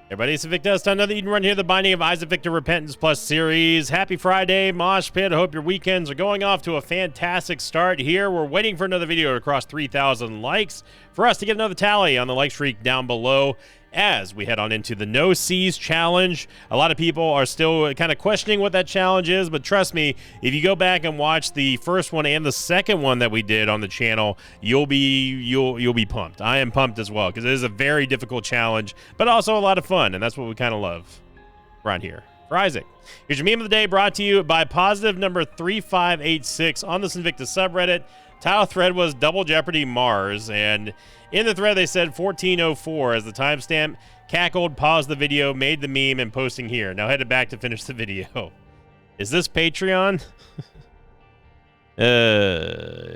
Everybody, it's Victor. Time another Eden Run here, the Binding of Isaac Victor Repentance Plus series. Happy Friday, Mosh Pit. I hope your weekends are going off to a fantastic start here. We're waiting for another video to cross 3,000 likes for us to get another tally on the like streak down below as we head on into the No Seas Challenge. A lot of people are still kind of questioning what that challenge is, but trust me, if you go back and watch the first one and the second one that we did on the channel, you'll be pumped. I am pumped as well because it is a very difficult challenge, but also a lot of fun, and that's what we kind of love around here. For Isaac, here's your meme of the day, brought to you by positive number 3586 on the Invictus subreddit. Title thread was Double Jeopardy Mars, and in the thread they said 1404 as the timestamp. Cackled, paused the video, made the meme, and posting here. Now headed back to finish the video. Is this Patreon?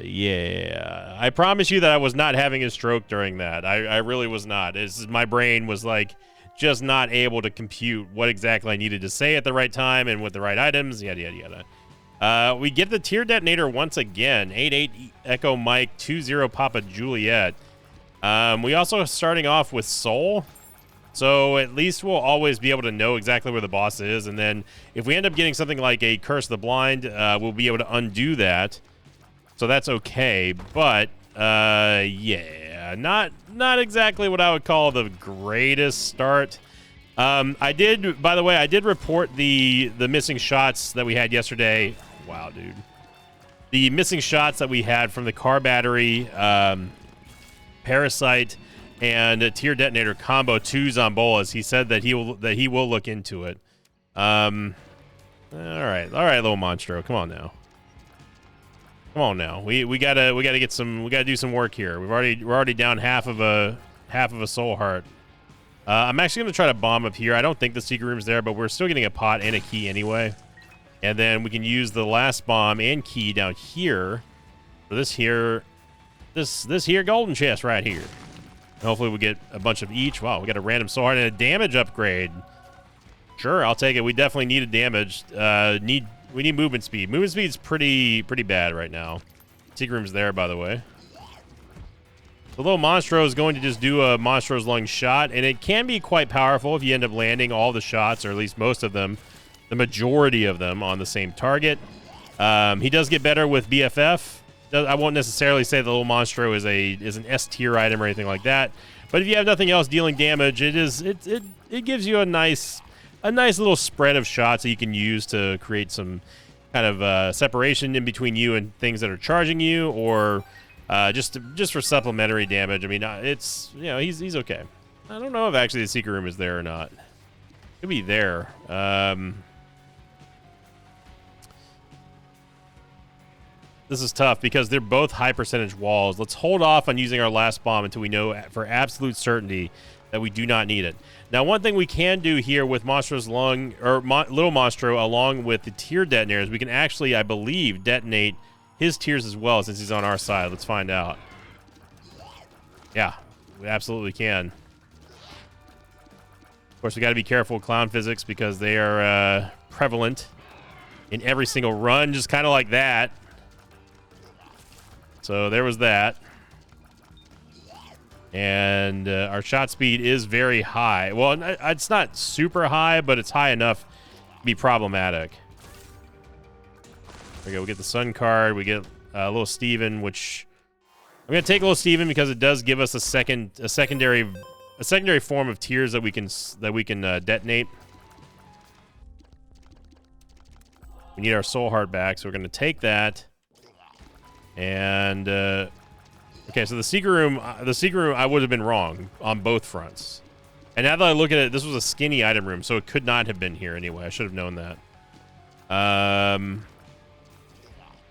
Yeah. I promise you that I was not having a stroke during that. I really was not. My brain was like just not able to compute what exactly I needed to say at the right time and with the right items, yada, yada, yada. We get the tier detonator once again. 88 Echo Mike, 20 Papa Juliet. We also starting off with Soul. So at least we'll always be able to know exactly where the boss is. And then if we end up getting something like a Curse of the Blind, we'll be able to undo that. So that's okay. But, yeah, not exactly what I would call the greatest start. By the way, I did report the missing shots that we had yesterday. Wow, dude. The missing shots that we had from the car battery, Parasite, and a tier detonator combo to Zombolas. He said that he will look into it. All right, little Monstro, come on now. We gotta do some work here. We're already down half of a soul heart. I'm actually gonna try to bomb up here. I don't think the secret room's there, but we're still getting a pot and a key anyway. And then we can use the last bomb and key down here for this here golden chest right here. And hopefully we get a bunch of each. Wow, we got a random soul heart and a damage upgrade. Sure, I'll take it. We definitely need a damage. We need movement speed. Movement speed's pretty bad right now. Secret room's there, by the way. The little Monstro is going to just do a Monstro's Lung shot, and it can be quite powerful if you end up landing all the shots, or at least most of them, the majority of them, on the same target. He does get better with BFF. I won't necessarily say the little Monstro is an S tier item or anything like that, but if you have nothing else dealing damage, it gives you a nice little spread of shots that you can use to create some kind of separation in between you and things that are charging you, or just for supplementary damage. I mean, it's, you know, he's okay. I don't know if actually the secret room is there or not. Could be there. This is tough because they're both high percentage walls. Let's hold off on using our last bomb until we know for absolute certainty that we do not need it. Now, one thing we can do here with Monstro's Lung, or Little Monstro, along with the tier detonators, we can actually, I believe, detonate his tiers as well since he's on our side. Let's find out. Yeah, we absolutely can. Of course, we got to be careful with clown physics because they are prevalent in every single run, just kind of like that. So there was that. And our shot speed is very high. Well, it's not super high, but it's high enough to be problematic. There we go. We get the Sun card. We get little Steven, which I'm going to take little Steven because it does give us a secondary form of tiers that we can detonate. We need our soul heart back, so we're going to take that. And okay, so the secret room, I would have been wrong on both fronts. And now that I look at it, this was a skinny item room, so it could not have been here anyway. I should have known that.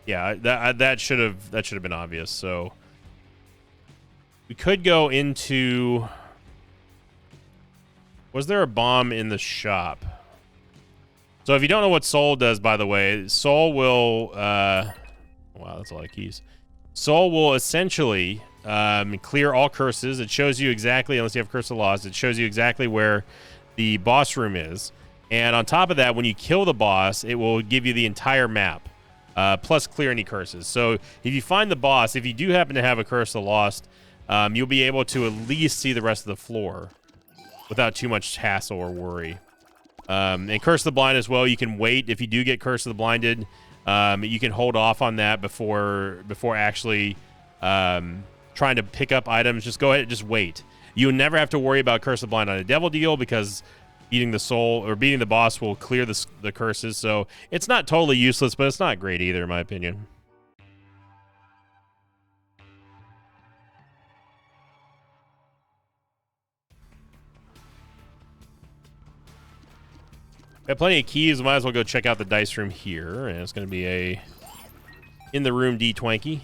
Yeah, that should have been obvious. So we could go into. Was there a bomb in the shop? So if you don't know what Soul does, by the way, Soul will. Wow, that's a lot of keys. Soul will essentially clear all curses. It shows you exactly, unless you have Curse of Loss, it shows you exactly where the boss room is. And on top of that, when you kill the boss, it will give you the entire map, plus clear any curses. So if you find the boss, if you do happen to have a Curse of Lost, you'll be able to at least see the rest of the floor. without too much hassle or worry. And Curse of the Blind as well. You can wait if you do get Curse of the Blinded. You can hold off on that before actually trying to pick up items. Just go ahead and just wait. You never have to worry about Curse of the Blind on a Devil Deal because beating the soul or beating the boss will clear the curses. So it's not totally useless, but it's not great either, in my opinion. Got plenty of keys. Might as well go check out the dice room here. And it's going to be a in the room D-Twanky.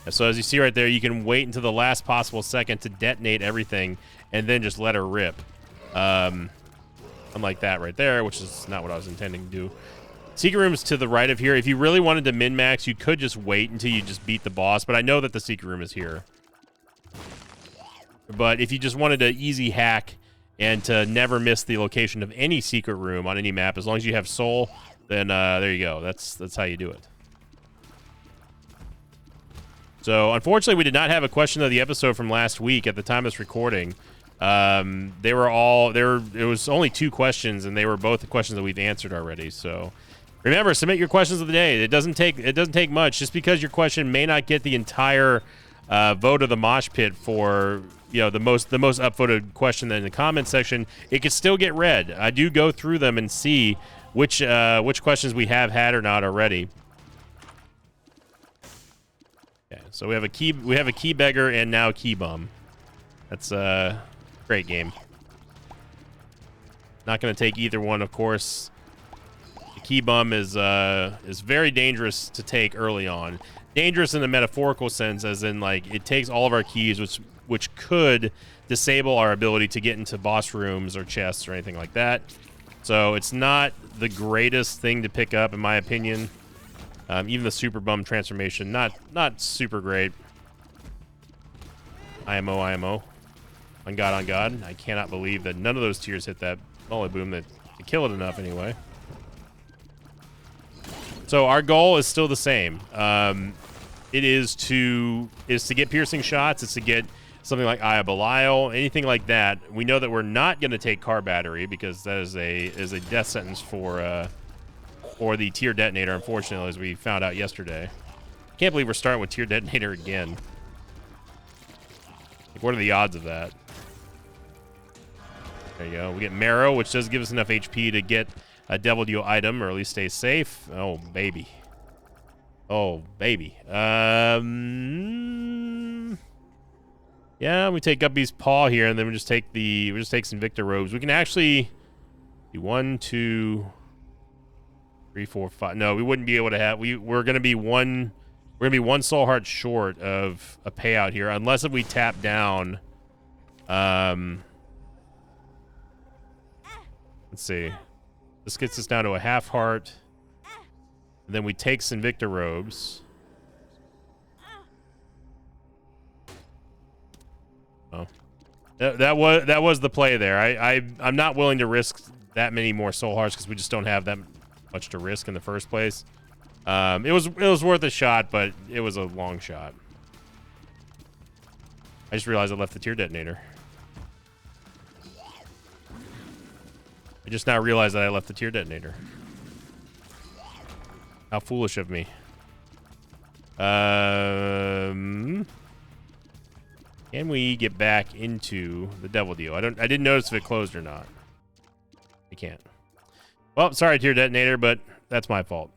So as you see right there, you can wait until the last possible second to detonate everything and then just let her rip. Unlike that right there, which is not what I was intending to do. Secret room's to the right of here. If you really wanted to min-max, you could just wait until you just beat the boss, but I know that the secret room is here. But if you just wanted to easy hack and to never miss the location of any secret room on any map, as long as you have soul, then there you go. That's how you do it. So, unfortunately, we did not have a question of the episode from last week at the time of this recording. It was only 2 questions, and they were both the questions that we've answered already. So, remember, submit your questions of the day. It doesn't take much. Just because your question may not get the entire vote of the mosh pit for the most upvoted question in the comment section, it could still get read. I do go through them and see which questions we have had or not already. Okay, so we have a key beggar and now key bum. That's a great game. Not going to take either one, of course. The key bum is very dangerous to take early on. Dangerous in the metaphorical sense, as in like it takes all of our keys, which could disable our ability to get into boss rooms or chests or anything like that. So it's not the greatest thing to pick up, in my opinion. Even the super bum transformation, not super great. IMO. On God. I cannot believe that none of those tiers hit that volley boom to kill it enough anyway. So our goal is still the same. It is to get piercing shots. It's to get something like Eye of Belial, anything like that. We know that we're not going to take car battery because that is a death sentence for the tier detonator, unfortunately, as we found out yesterday. Can't believe we're starting with tier detonator again. Like, what are the odds of that? There you go. We get Marrow, which does give us enough HP to get a Devil Deal item, or at least stay safe. Oh, baby. Oh, baby. Yeah, we take Guppy's Paw here, and then we just take some Victor Robes. We can actually do 1, 2, 3, 4, 5. No, we wouldn't be able to have. We're gonna be one soul heart short of a payout here, unless if we tap down. Let's see. This gets us down to a half heart. And then we take Sinvicta Robes. Oh, that was the play there. I'm not willing to risk that many more soul hearts because we just don't have that much to risk in the first place. It was worth a shot, but it was a long shot. I just realized I left the tier detonator. I just now realized that I left the tier detonator. How foolish of me. Can we get back into the Devil Deal? I didn't notice if it closed or not. I can't. Well, sorry, tier detonator, but that's my fault.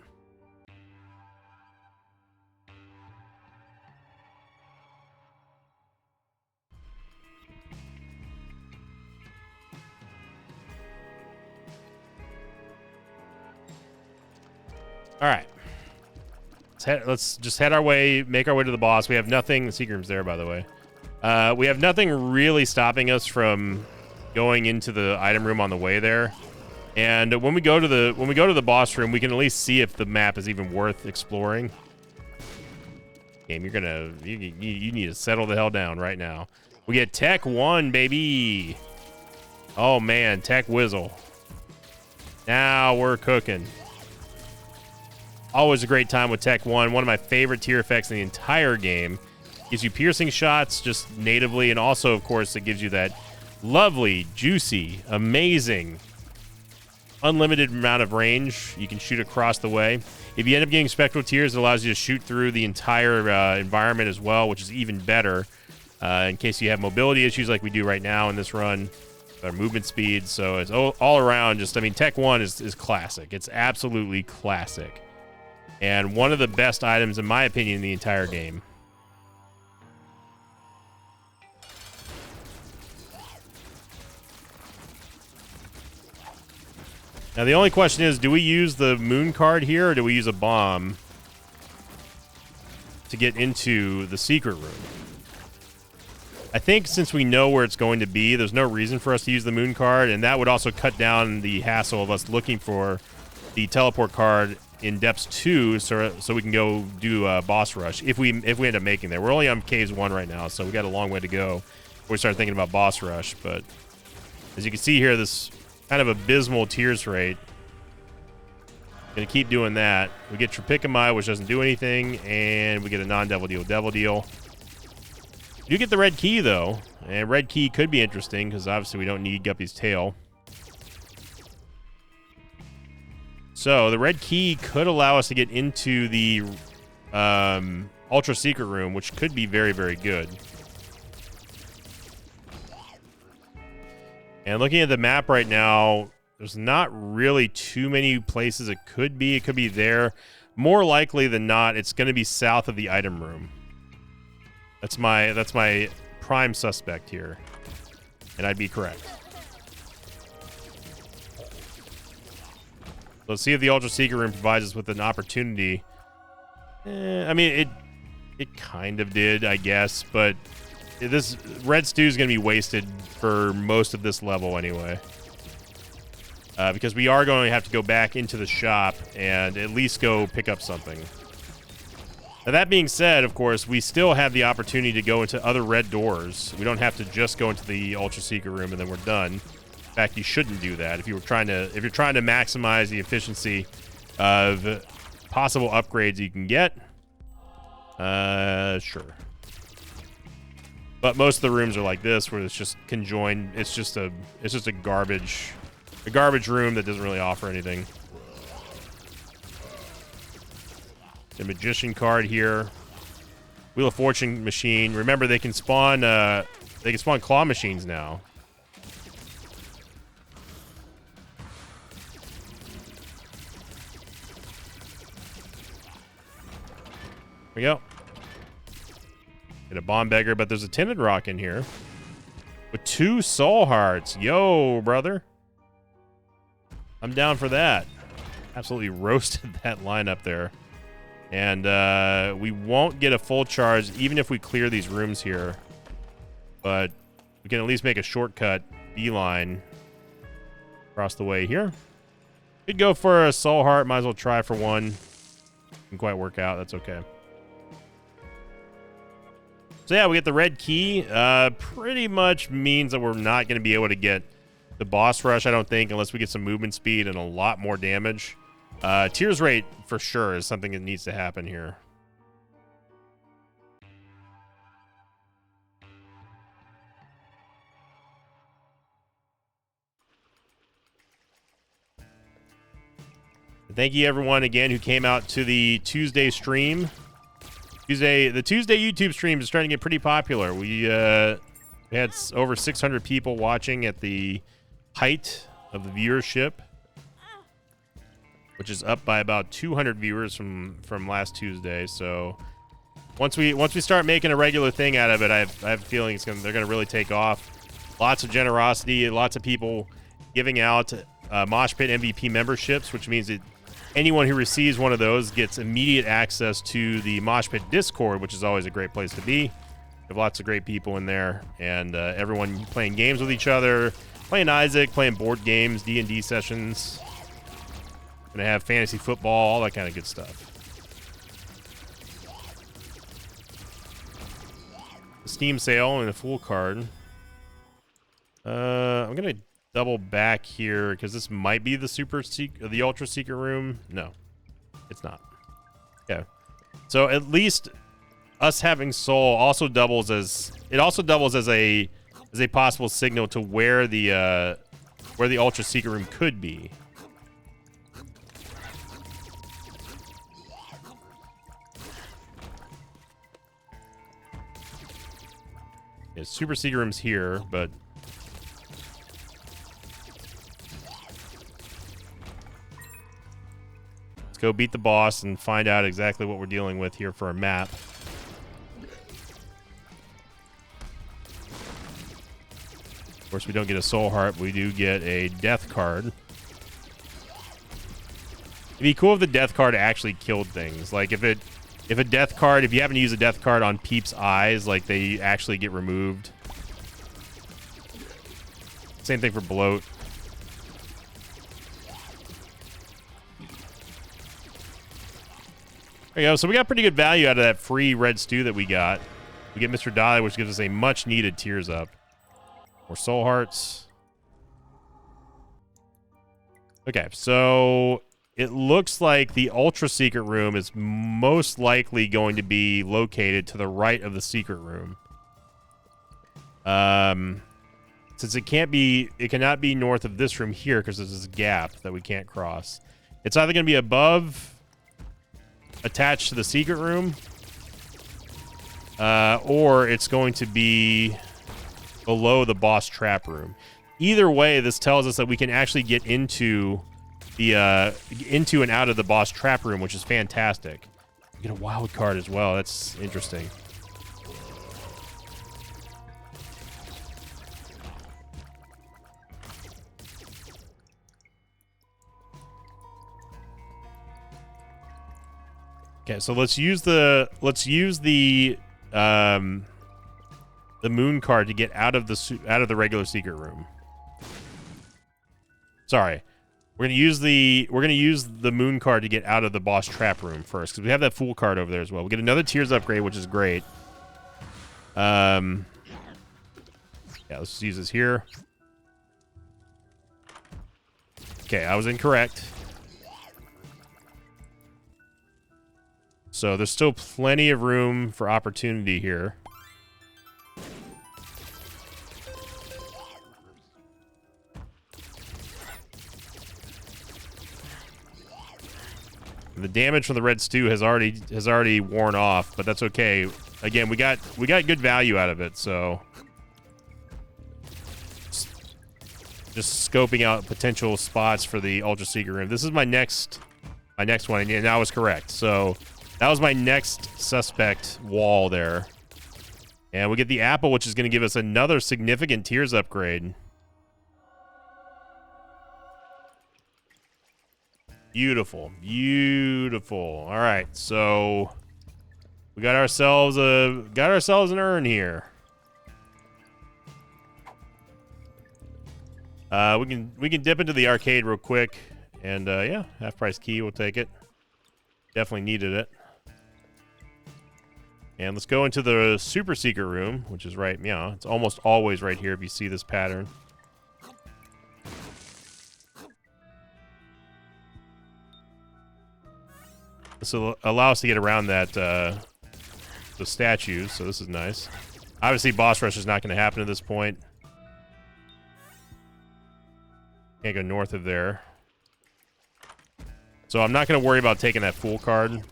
All right. Let's just head our way, make our way to the boss. We have nothing. The secret room's there, by the way. We have nothing really stopping us from going into the item room on the way there. And when we go to the boss room, we can at least see if the map is even worth exploring. Game, you need to settle the hell down right now. We get Tech 1, baby. Oh man, Tech Whizzle. Now we're cooking. Always a great time with Tech 1. One of my favorite tier effects in the entire game. Gives you piercing shots just natively, and also, of course, it gives you that lovely, juicy, amazing, unlimited amount of range. You can shoot across the way. If you end up getting spectral tears, it allows you to shoot through the entire environment as well, which is even better in case you have mobility issues like we do right now in this run. Our movement speed, so it's all around just, I mean, Tech 1 is classic. It's absolutely classic. And one of the best items, in my opinion, in the entire game. Now, the only question is, do we use the moon card here, or do we use a bomb to get into the secret room? I think since we know where it's going to be, there's no reason for us to use the moon card, and that would also cut down the hassle of us looking for the teleport card in Depths 2, so we can go do boss rush if we end up making there. We're only on Caves 1 right now, so we got a long way to go before we start thinking about boss rush. But as you can see here, this kind of abysmal tears rate. Gonna keep doing that. We get Tropicamai, which doesn't do anything, and we get a non-devil deal, devil deal. You get the red key, though, and red key could be interesting because obviously we don't need Guppy's tail. So the red key could allow us to get into the ultra secret room, which could be very, very good. And looking at the map right now, there's not really too many places it could be. It could be there. More likely than not, it's going to be south of the item room. That's my prime suspect here, and I'd be correct. Let's see if the Ultra Secret Room provides us with an opportunity. I mean, it kind of did, I guess, but this red stew is going to be wasted for most of this level anyway. Because we are going to have to go back into the shop and at least go pick up something. Now, that being said, of course, we still have the opportunity to go into other red doors. We don't have to just go into the Ultra Secret Room and then we're done. In fact, you shouldn't do that if you're trying to maximize the efficiency of possible upgrades you can get. Sure. But most of the rooms are like this, where it's just conjoined. It's just a garbage room that doesn't really offer anything. The Magician card here. Wheel of Fortune machine. Remember, they can spawn claw machines now. There we go. Get a bomb beggar, but there's a tinted rock in here with 2 soul hearts. Yo, brother. I'm down for that. Absolutely roasted that lineup there. And we won't get a full charge even if we clear these rooms here. But we can at least make a shortcut beeline across the way here. Could go for a soul heart. Might as well try for one. Didn't quite work out. That's okay. So yeah, we get the red key. Pretty much means that we're not going to be able to get the boss rush, I don't think, unless we get some movement speed and a lot more damage. Tears rate, for sure, is something that needs to happen here. Thank you, everyone, again, who came out to the Tuesday stream. The Tuesday YouTube stream is starting to get pretty popular. We had over 600 people watching at the height of the viewership, which is up by about 200 viewers from last Tuesday. So once we start making a regular thing out of it, I have a feeling they're gonna really take off. Lots of generosity, lots of people giving out Mosh Pit MVP memberships, which means that anyone who receives one of those gets immediate access to the Mosh Pit Discord, which is always a great place to be. We have lots of great people in there, and everyone playing games with each other, playing Isaac, playing board games, D&D sessions. Gonna have fantasy football, all that kind of good stuff. Steam sale and a full card. I'm gonna double back here because this might be the Ultra Secret Room. No, it's not. Okay. So at least us having soul also doubles as a possible signal to where the ultra secret room could be. Yeah, super secret room's here, but let's go beat the boss and find out exactly what we're dealing with here for a map. Of course, we don't get a soul heart, but we do get a death card. It'd be cool if the death card actually killed things. Like if you happen to use a death card on Peep's eyes, like they actually get removed. Same thing for bloat. There you go. So we got pretty good value out of that free red stew that we got. We get Mr. Dahlia, which gives us a much needed tears up. More soul hearts. Okay, so it looks like the ultra secret room is most likely going to be located to the right of the secret room. Since it cannot be north of this room here because there's this gap that we can't cross. It's either going to be above, attached to the secret room, or it's going to be below the boss trap room. Either way, this tells us that we can actually get into and out of the boss trap room, which is fantastic. We get a wild card as well. That's interesting. Okay, so let's use the moon card to get out of the regular secret room. Sorry. We're gonna use the moon card to get out of the boss trap room first, because we have that fool card over there as well. We get another tears upgrade, which is great. Yeah, let's just use this here. Okay, I was incorrect. So there's still plenty of room for opportunity here. The damage from the red stew has already worn off, but that's okay. Again, we got good value out of it, so just scoping out potential spots for the ultra secret room. This is my next one, and I was correct. So that was my next suspect wall there. And we get the apple, which is going to give us another significant tears upgrade. Beautiful. Beautiful. All right, so we got ourselves an urn here. We can dip into the arcade real quick, and yeah, half price key, we'll take it. Definitely needed it. And let's go into the super secret room, which is right, yeah, it's almost always right here if you see this pattern. This will allow us to get around that the statues, so this is nice. Obviously, boss rush is not going to happen at this point. Can't go north of there. So I'm not going to worry about taking that fool card.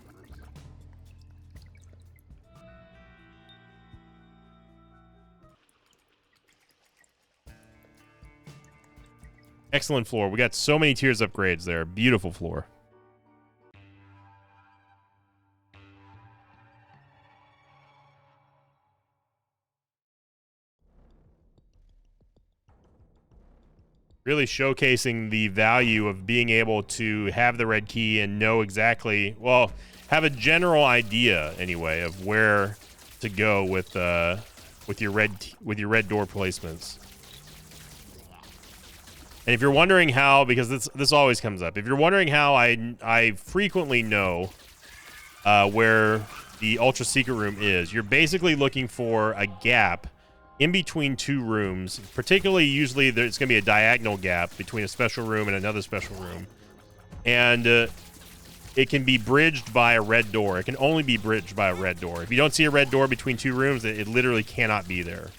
Excellent floor. We got so many tears upgrades there. Beautiful floor. Really showcasing the value of being able to have the red key and know exactly, well, have a general idea anyway of where to go with your red door placements. And if you're wondering how, because this always comes up, if you're wondering how I frequently know where the ultra secret room is, you're basically looking for a gap in between two rooms. Particularly, usually there's going to be a diagonal gap between a special room and another special room. And it can be bridged by a red door. It can only be bridged by a red door. If you don't see a red door between two rooms, it literally cannot be there.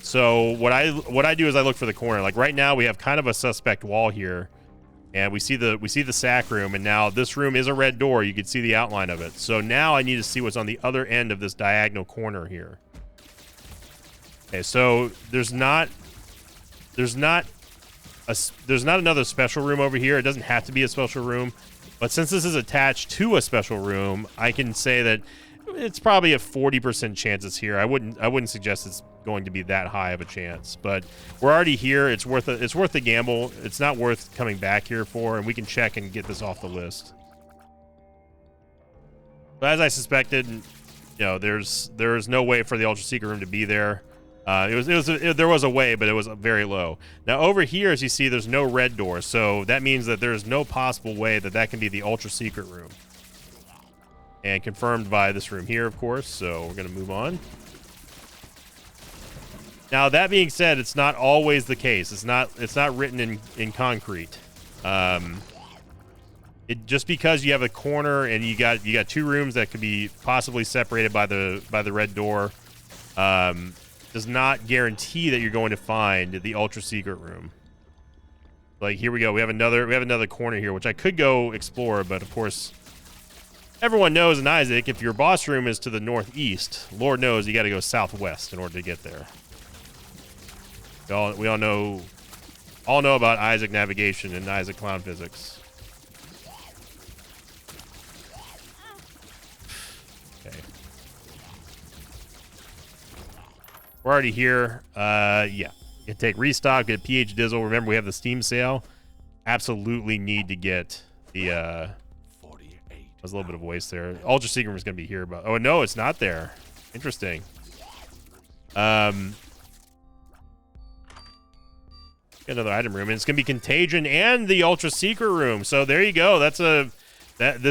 So what I do is I look for the corner. Like right now, we have kind of a suspect wall here, and we see the sack room, and now this room is a red door. You can see the outline of it. So now I need to see what's on the other end of this diagonal corner here. Okay, so there's not another special room over here. It doesn't have to be a special room, but since this is attached to a special room, I can say that it's probably a 40% chance it's here. I wouldn't suggest it's going to be that high of a chance, but we're already here. It's worth the gamble. It's not worth coming back here for, and we can check and get this off the list. But as I suspected, you know, there's no way for the ultra secret room to be there. There was a way, but it was very low. Now over here, as you see, there's no red door, so that means that there's no possible way that can be the ultra secret room. And confirmed by this room here, of course. So we're gonna move on. Now that being said, it's not always the case. It's not written in concrete. Just because you have a corner and you got two rooms that could be possibly separated by the red door, does not guarantee that you're going to find the ultra secret room. Like here we go. We have another corner here, which I could go explore, but of course, everyone knows in Isaac, if your boss room is to the northeast, Lord knows you got to go southwest in order to get there. We all know about Isaac navigation and Isaac clown physics. Okay. We're already here. Yeah. You can take restock, get PH Dizzle. Remember, we have the Steam sale. Absolutely need to get the... There's a little bit of waste there. Ultra Secret Room is going to be here, but... Oh, no, it's not there. Interesting. Another item room, and it's going to be Contagion and the Ultra Secret Room. So there you go. This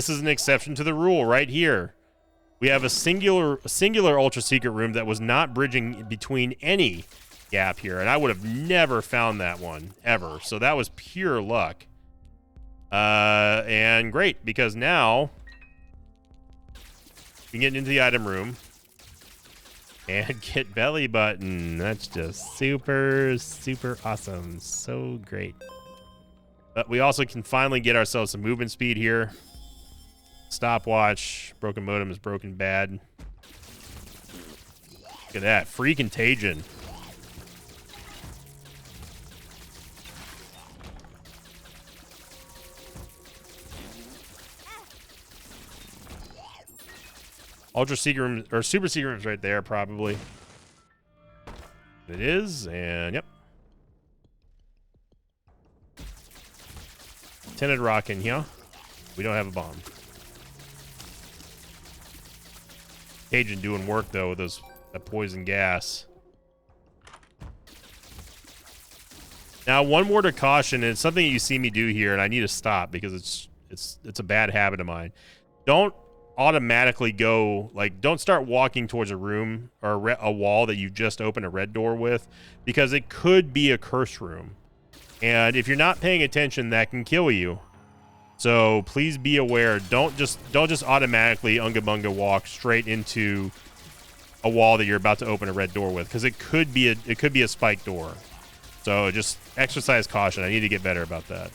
is an exception to the rule right here. We have a singular Ultra Secret Room that was not bridging between any gap here, and I would have never found that one, ever. So that was pure luck. And great, because now we can get into the item room and get Belly Button. That's just super, super awesome. So great. But we also can finally get ourselves some movement speed here. Stopwatch. Broken modem is broken bad. Look at that. Free Contagion. Ultra Secret Room, or Super Secret Room's right there, probably. It is, and yep. Tinted rock in here. We don't have a bomb. Cajun doing work, though, with that poison gas. Now, one word of caution, and it's something that you see me do here, and I need to stop because it's a bad habit of mine. Don't automatically go, like, don't start walking towards a room or a wall that you just opened a red door with, because it could be a curse room, and if you're not paying attention, that can kill you. So please be aware. Don't just automatically unga bunga walk straight into a wall that you're about to open a red door with, because it could be a spike door. So just exercise caution. I need to get better about that.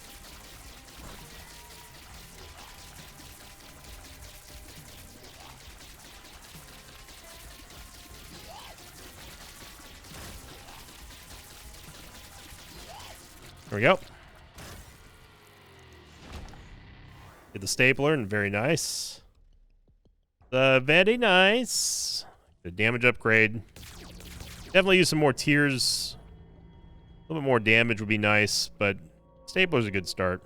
There we go. Get the stapler, and very nice. Very nice. The damage upgrade. Definitely use some more tears. A little bit more damage would be nice, but stapler's a good start.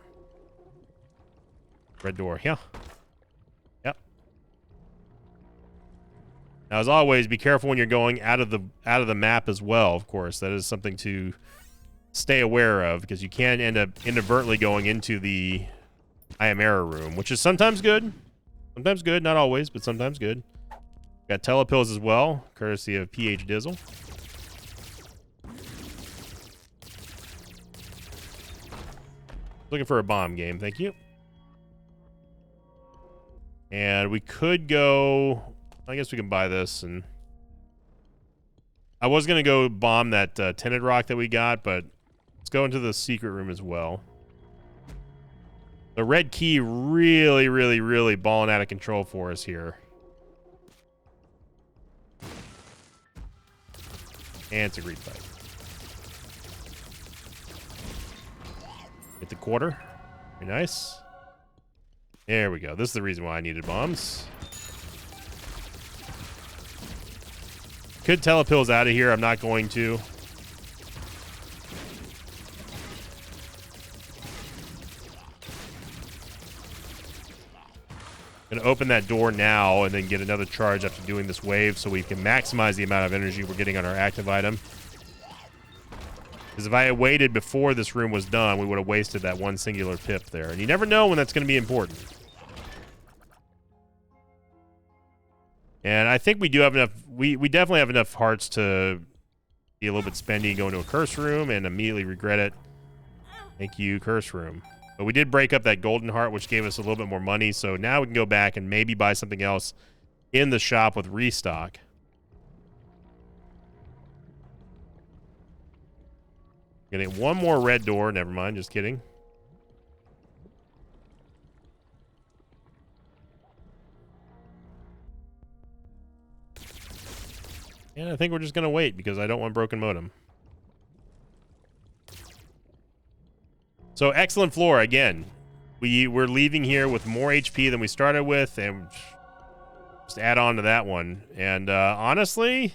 Red door, yeah. Yep. Now, as always, be careful when you're going out of the map as well. Of course, that is something to stay aware of, because you can end up inadvertently going into the I Am Error room, which is sometimes good. Sometimes good, not always, but sometimes good. Got telepills as well, courtesy of PH Dizzle. Looking for a bomb game, thank you. And we could go... I guess we can buy this, and... I was going to go bomb that tinted rock that we got, but let's go into the secret room as well. The red key really, really, really balling out of control for us here. And it's a greed fight. Hit the quarter. Very nice. There we go. This is the reason why I needed bombs. Could telepills out of here. I'm not going to. Gonna open that door now and then get another charge after doing this wave so we can maximize the amount of energy we're getting on our active item. Because if I had waited before this room was done, we would have wasted that one singular pip there. And you never know when that's going to be important. And I think we do have enough... We definitely have enough hearts to be a little bit spendy, go into a curse room, and immediately regret it. Thank you, curse room. But we did break up that golden heart, which gave us a little bit more money. So now we can go back and maybe buy something else in the shop with restock. Getting one more red door. Never mind. Just kidding. And I think we're just going to wait because I don't want broken modem. So excellent floor again. We're leaving here with more HP than we started with, and just add on to that one. And honestly,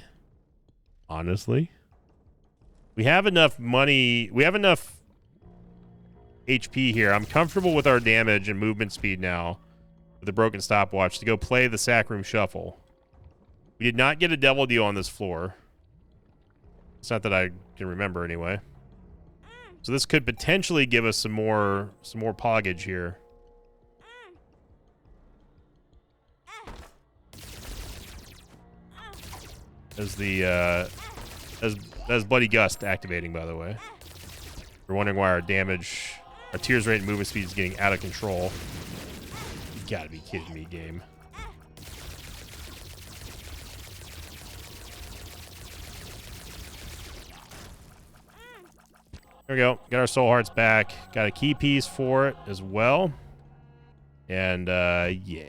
we have enough money. We have enough HP here. I'm comfortable with our damage and movement speed now with the broken stopwatch to go play the sack room shuffle. We did not get a devil deal on this floor. It's not that I can remember anyway. So this could potentially give us some more poggage here. As the as Bloody Gust activating, by the way. We're wondering why our tears rate and movement speed is getting out of control. You gotta be kidding me, game. There we go. Got our soul hearts back. Got a key piece for it as well. And, yeah.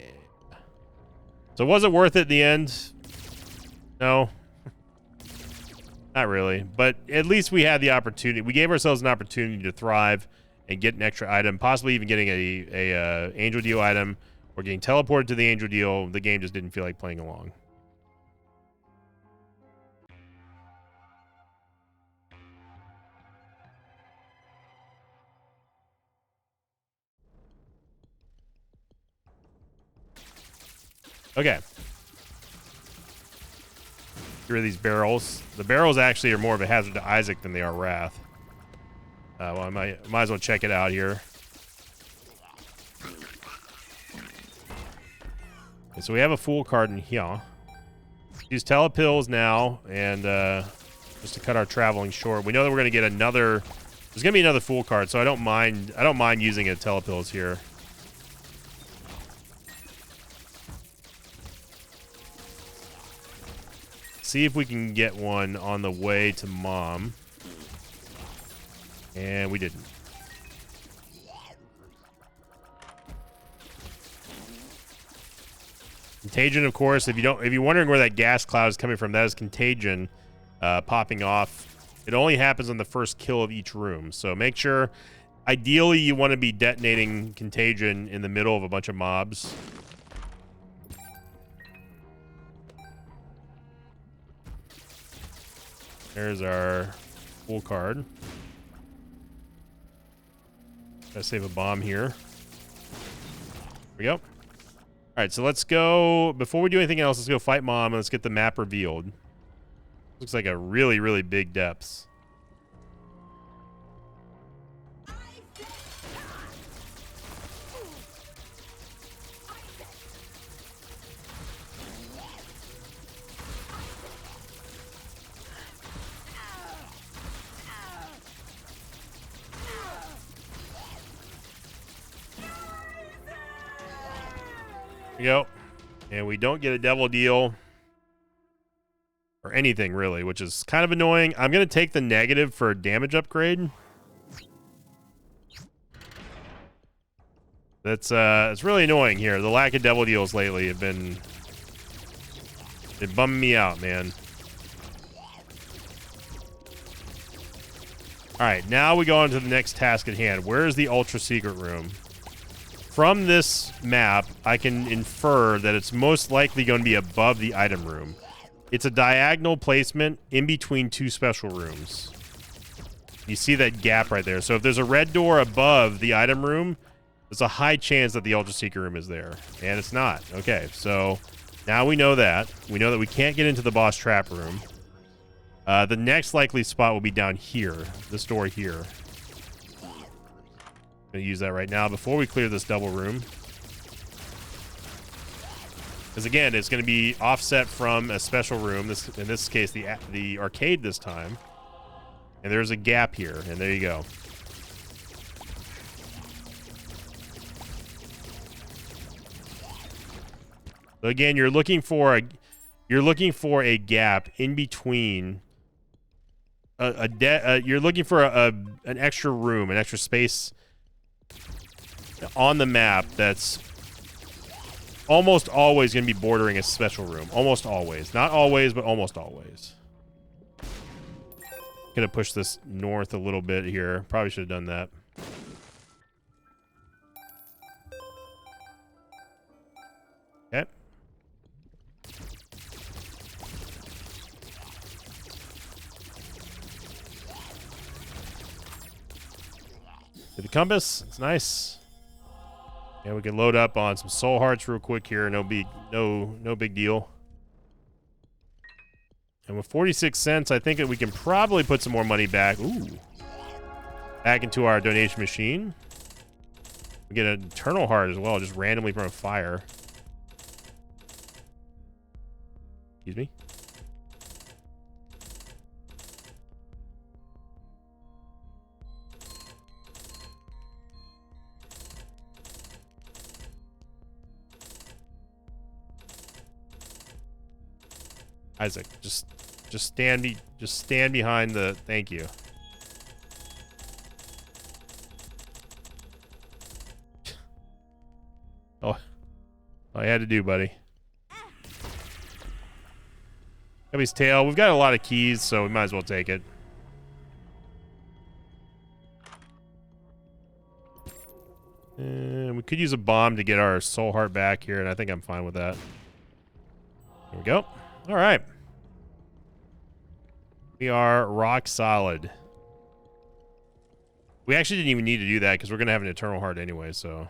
So was it worth it in the end? No. Not really. But at least we had the opportunity. We gave ourselves an opportunity to thrive and get an extra item. Possibly even getting a Angel Deal item. Or getting teleported to the Angel Deal. The game just didn't feel like playing along. Okay. Here are these barrels. The barrels actually are more of a hazard to Isaac than they are Wrath. Well, I might as well check it out here. Okay, so we have a Fool card in here. Use telepills now, and just to cut our traveling short. We know that we're going to get another... There's going to be another Fool card, so I don't mind using a telepills here. See if we can get one on the way to Mom. And we didn't. Contagion, of course. If you're wondering where that gas cloud is coming from, that is Contagion popping off. It only happens on the first kill of each room. So make sure, ideally, you want to be detonating Contagion in the middle of a bunch of mobs. There's our Fool card. Gotta save a bomb here. There we go. Alright, so let's go... Before we do anything else, let's go fight Mom and let's get the map revealed. Looks like a really, really big depths. There we go. And we don't get a devil deal. Or anything, really, which is kind of annoying. I'm going to take the negative for a damage upgrade. That's it's really annoying here. The lack of devil deals lately have been bumming me out, man. All right, now we go on to the next task at hand. Where is the ultra secret room? From this map, I can infer that it's most likely going to be above the item room. It's a diagonal placement in between two special rooms. You see that gap right there. So if there's a red door above the item room, there's a high chance that the ultra secret room is there. And it's not. Okay, so now we know that. We know that we can't get into the boss trap room. The next likely spot will be down here. This door here. I'm going to use that right now before we clear this double room. Because again, it's going to be offset from a special room. This, in this case, the arcade this time. And there's a gap here, and there you go. So again, you're looking for a gap in between. You're looking for an extra room, an extra space on the map that's almost always going to be bordering a special room. Almost always. Not always, but almost always. Gonna push this north a little bit here. Probably should have done that. Okay. Get the compass. It's nice. And we can load up on some soul hearts real quick here. No big deal. And with 46 cents, I think that we can probably put some more money back. Ooh. Back into our donation machine. We get an eternal heart as well, just randomly from a fire. Excuse me. Isaac, just stand behind the. Thank you. Oh, all I had to do, buddy. Cubby's tail. We've got a lot of keys, so we might as well take it. And we could use a bomb to get our soul heart back here, and I think I'm fine with that. There we go. All right. We are rock solid. We actually didn't even need to do that because we're going to have an eternal heart anyway, so.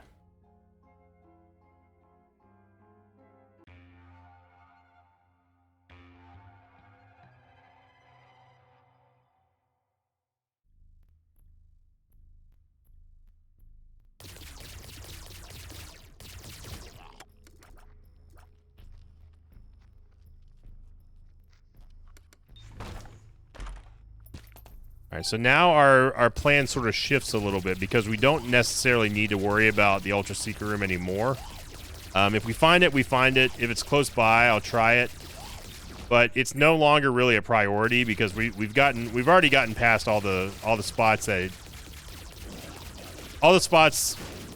All right, so now our plan sort of shifts a little bit because we don't necessarily need to worry about the ultra secret room anymore. If we find it, we find it. If it's close by, I'll try it. But it's no longer really a priority because we've already gotten past all the spots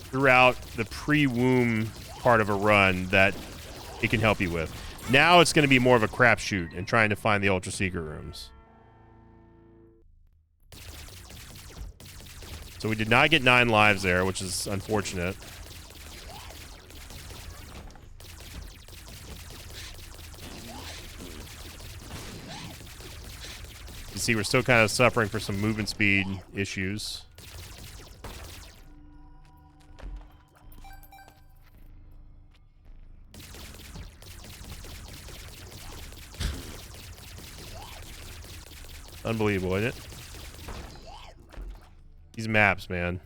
throughout the pre-womb part of a run that it can help you with. Now it's going to be more of a crapshoot and trying to find the ultra secret rooms. So we did not get 9 lives there, which is unfortunate. You see, we're still kind of suffering for some movement speed issues. Unbelievable, isn't it? These maps, man.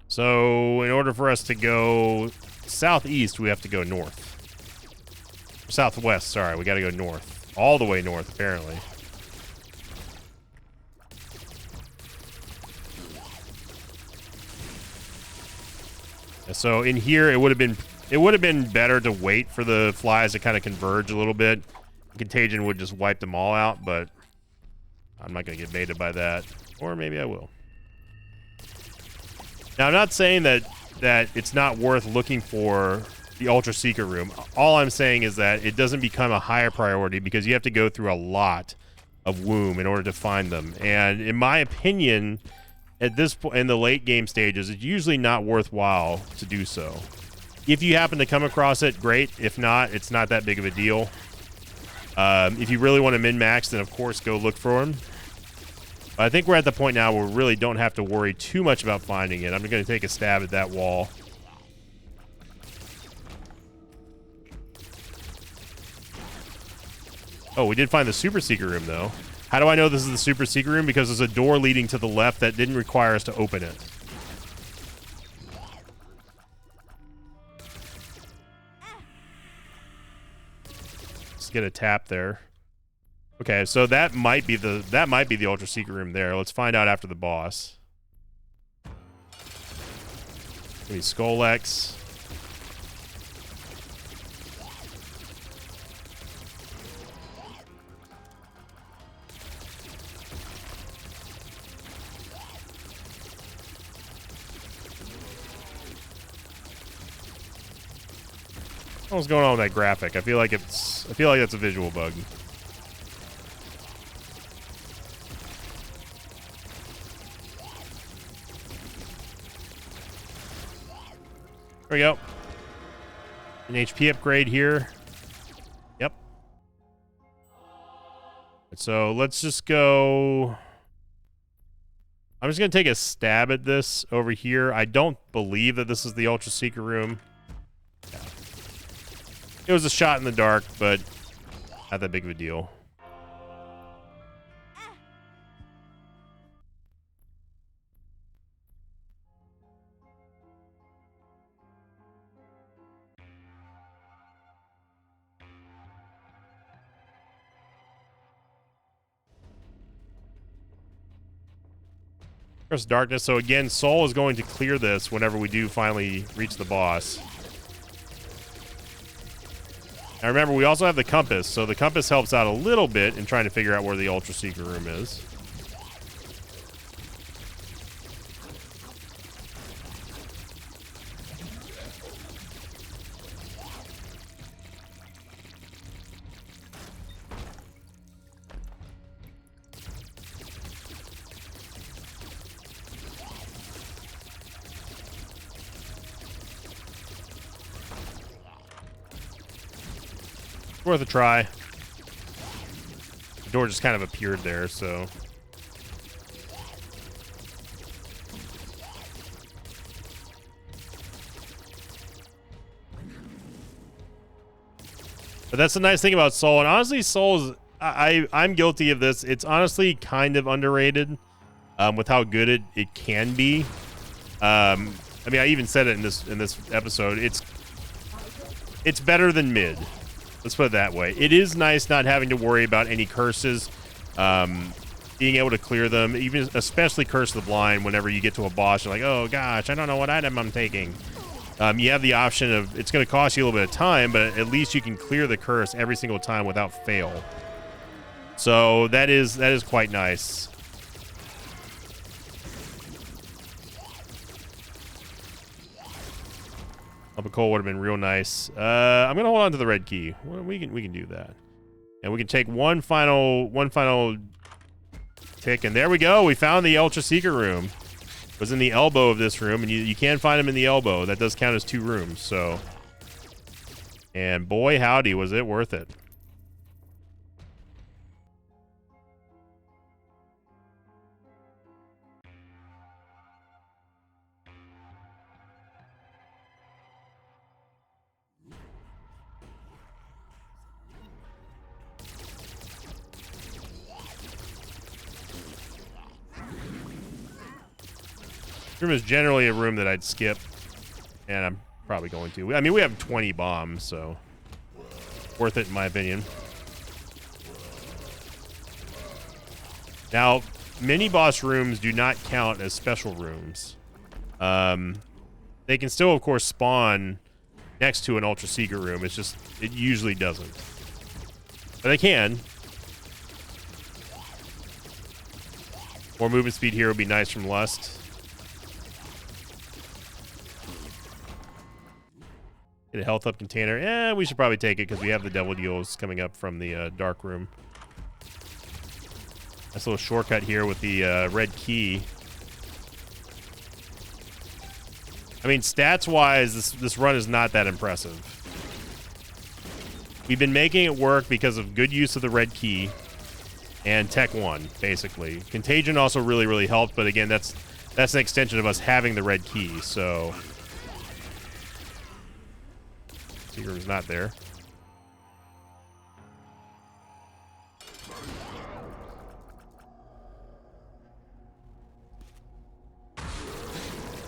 So, in order for us to go southeast, we have to go north. Southwest, sorry. We got to go north. All the way north, apparently. So in here, it would have been better to wait for the flies to kind of converge a little bit. Contagion would just wipe them all out, but I'm not going to get baited by that. Or maybe I will. Now, I'm not saying that it's not worth looking for the Ultra Secret Room. All I'm saying is that it doesn't become a higher priority because you have to go through a lot of womb in order to find them. And in my opinion, at this point in the late game stages, it's usually not worthwhile to do so. If you happen to come across it, great. If not, it's not that big of a deal. If you really want to min-max, then of course go look for them. But I think we're at the point now where we really don't have to worry too much about finding it. I'm going to take a stab at that wall. Oh, we did find the super secret room, though. How do I know this is the super secret room? Because there's a door leading to the left that didn't require us to open it. Let's get a tap there. Okay, so that might be the ultra secret room there. Let's find out after the boss. Maybe Skull-X. What's going on with that graphic? I feel like that's a visual bug. There we go. An HP upgrade here. Yep. So let's just go. I'm just going to take a stab at this over here. I don't believe that this is the Ultra Secret Room. Yeah. It was a shot in the dark, but not that big of a deal. There's darkness, so again, Soul is going to clear this whenever we do finally reach the boss. Now remember, we also have the compass, so the compass helps out a little bit in trying to figure out where the Ultra Secret Room is. Worth a try. The door just kind of appeared there, so. But that's the nice thing about Soul. And honestly, Soul is, I'm guilty of this. It's honestly kind of underrated with how good it can be. I mean, I even said it in this episode. It's better than mid. Let's put it that way. It is nice not having to worry about any curses, being able to clear them, even especially Curse of the Blind. Whenever you get to a boss, you're like, oh gosh, I don't know what item I'm taking. You have the option of, it's going to cost you a little bit of time, but at least you can clear the curse every single time without fail. So that is quite nice. Coal would have been real nice. I'm gonna hold on to the red key. Well, we can do that, and we can take one final tick, and there we go. We found the Ultra Secret Room. It was in the elbow of this room, and you can find them in the elbow. That does count as 2 rooms. So, and boy howdy, was it worth it. Room is generally a room that I'd skip, and I'm probably going to. I mean, we have 20 bombs, so worth it in my opinion. Now, mini boss rooms do not count as special rooms. They They can still, of course, spawn next to an Ultra Secret Room. It's just, it usually doesn't. But they can. More movement speed here would be nice from Lust. Get a health up container. Yeah, we should probably take it because we have the Devil Deals coming up from the Dark Room. Nice little shortcut here with the red key. I mean, stats-wise, this run is not that impressive. We've been making it work because of good use of the red key and Tech 1, basically. Contagion also really, really helped, but again, that's an extension of us having the red key, so... Secret Room's not there.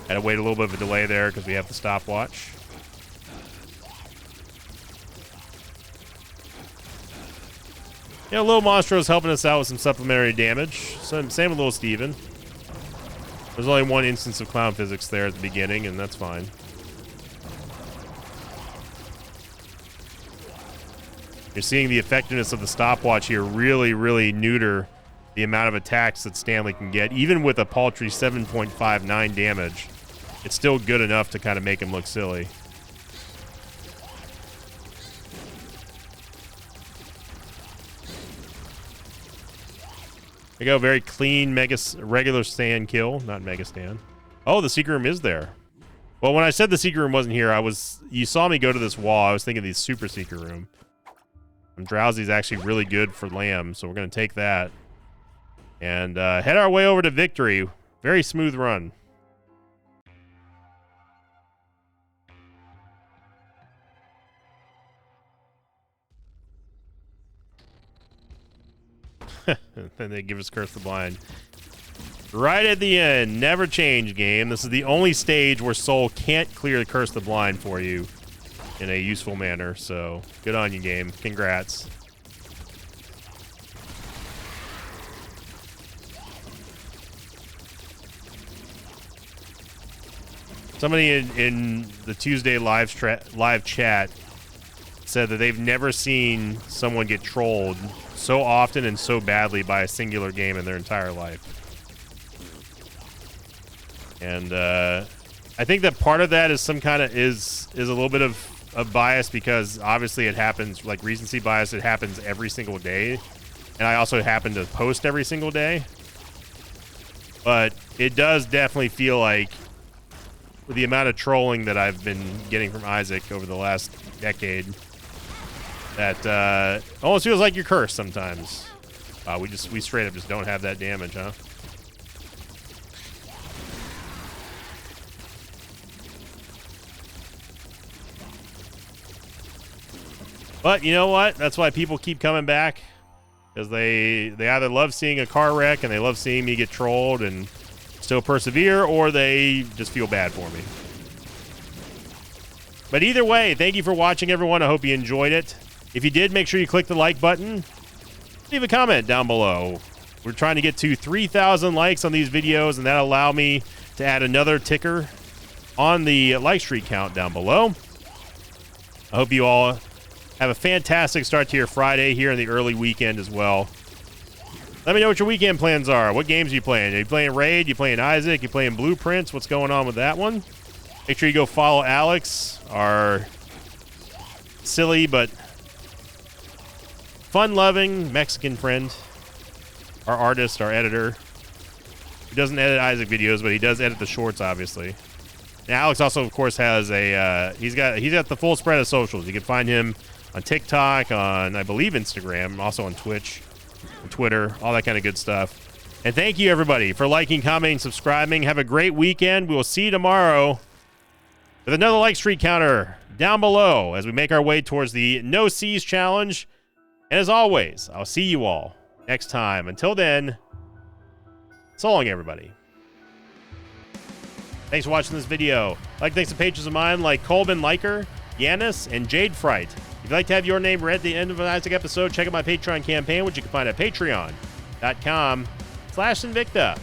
Had to wait a little bit of a delay there because we have the stopwatch. Yeah, Little Monstro's helping us out with some supplementary damage. Same with Little Steven. There's only one instance of clown physics there at the beginning, and that's fine. You're seeing the effectiveness of the stopwatch here really, really neuter the amount of attacks that Stanley can get. Even with a paltry 7.59 damage, it's still good enough to kind of make him look silly. There you go, very clean regular stand kill, not Mega Stand. Oh, the Secret Room is there. Well, when I said the Secret Room wasn't here, you saw me go to this wall. I was thinking the Super Secret Room. And Drowsy's actually really good for Lamb, so we're going to take that. And head our way over to victory. Very smooth run. Then they give us Curse the Blind. Right at the end. Never change, game. This is the only stage where Soul can't clear the Curse the Blind for you in a useful manner, so good on you, game. Congrats. Somebody in the Tuesday live chat said that they've never seen someone get trolled so often and so badly by a singular game in their entire life. And I think that part of that is some kind of is a little bit of bias, because obviously it happens, like recency bias, it happens every single day, and I also happen to post every single day. But it does definitely feel like, with the amount of trolling that I've been getting from Isaac over the last decade, that almost feels like you're cursed sometimes. We straight up just don't have that damage, huh? But you know what? That's why people keep coming back, because they either love seeing a car wreck and they love seeing me get trolled and still persevere, or they just feel bad for me. But either way, thank you for watching, everyone. I hope you enjoyed it. If you did, make sure you click the like button. Leave a comment down below. We're trying to get to 3,000 likes on these videos, and that'll allow me to add another ticker on the like streak count down below. I hope you all have a fantastic start to your Friday here in the early weekend as well. Let me know what your weekend plans are. What games are you playing? Are you playing Raid? You playing Isaac? You playing Blueprints? What's going on with that one? Make sure you go follow Alex, our silly but fun-loving Mexican friend, our artist, our editor. He doesn't edit Isaac videos, but he does edit the shorts, obviously. And Alex also, of course, has a he's got the full spread of socials. You can find him on TikTok, on, I believe, Instagram, also on Twitch, on Twitter, all that kind of good stuff. And thank you, everybody, for liking, commenting, subscribing. Have a great weekend. We will see you tomorrow with another like streak counter down below as we make our way towards the No Seas Challenge. And as always, I'll see you all next time. Until then, so long, everybody. Thanks for watching this video. I'd like to thank some patrons of mine like Colbin Liker, Yanis, and Jade Fright. If you'd like to have your name read at the end of an Isaac episode, check out my Patreon campaign, which you can find at patreon.com/Sinvicta.